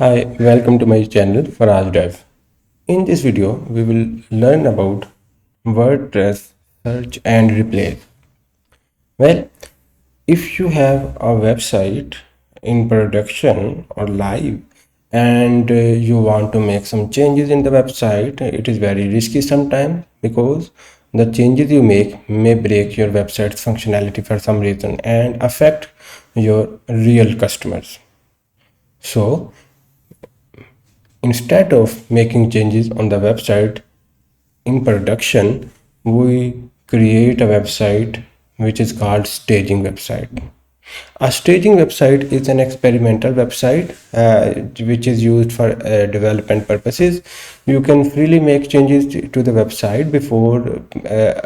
Hi, welcome to my channel FarazDev. In this video, we will learn about WordPress search and replace. Well, if you have a website in production or live and you want to make some changes in the website, it is very risky sometimes because the changes you make may break your website's functionality for some reason and affect your real customers. So instead of making changes on the website in production, we create a website which is called staging website. A staging website is an experimental website which is used for development purposes. You can freely make changes to the website before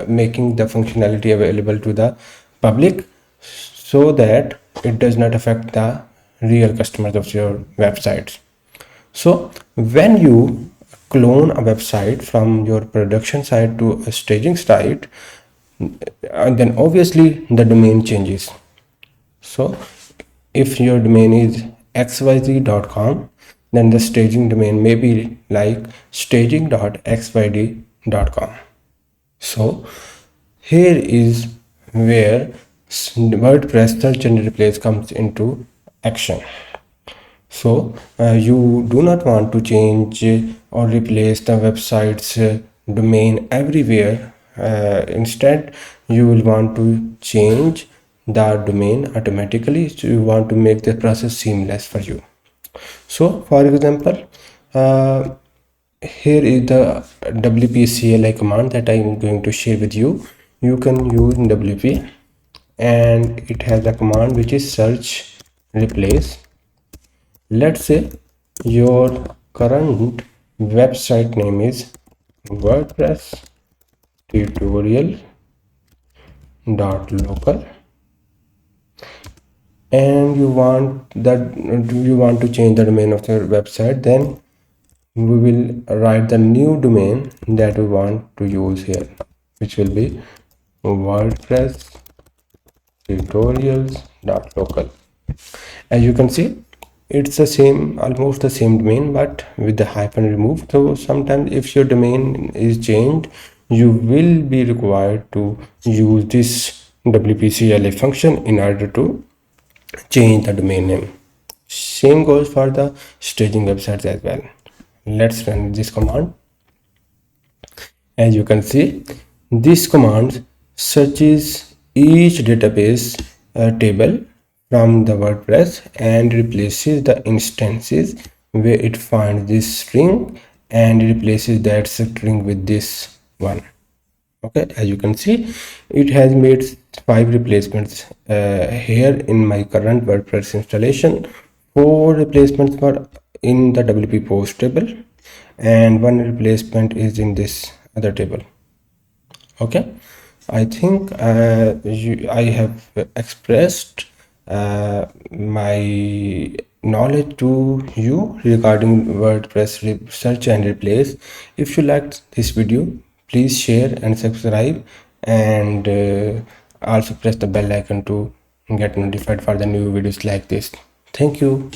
making the functionality available to the public so that it does not affect the real customers of your websites. So when you clone a website from your production site to a staging site, then obviously the domain changes. So if your domain is xyz.com, then the staging domain may be like staging.xyd.com. So here is where WordPress search and replace comes into action. So you do not want to change or replace the website's domain everywhere. Instead, you will want to change the domain automatically. So you want to make the process seamless for you. So for example, here is the WP-CLI command that I am going to share with you. You can use WP and it has a command which is search replace. Let's say your current website name is WordPress tutorial.local and you want to change the domain of your website, then we will write the new domain that we want to use here, which will be WordPress tutorials.local. As you can see, it's the same, almost the same domain, but with the hyphen removed. So sometimes if your domain is changed, you will be required to use this WP-CLI function in order to change the domain name. Same goes for the staging websites as well. Let's run this command. As you can see, this command searches each database table from the WordPress and replaces the instances where it finds this string and replaces that string with this one. Okay, as you can see, it has made 5 replacements here in my current WordPress installation. 4 replacements were in the WP post table and 1 replacement is in this other table. Okay, I think I have expressed my knowledge to you regarding WordPress search and replace. If you liked this video, please share and subscribe, and also press the bell icon to get notified for the new videos like this. Thank you.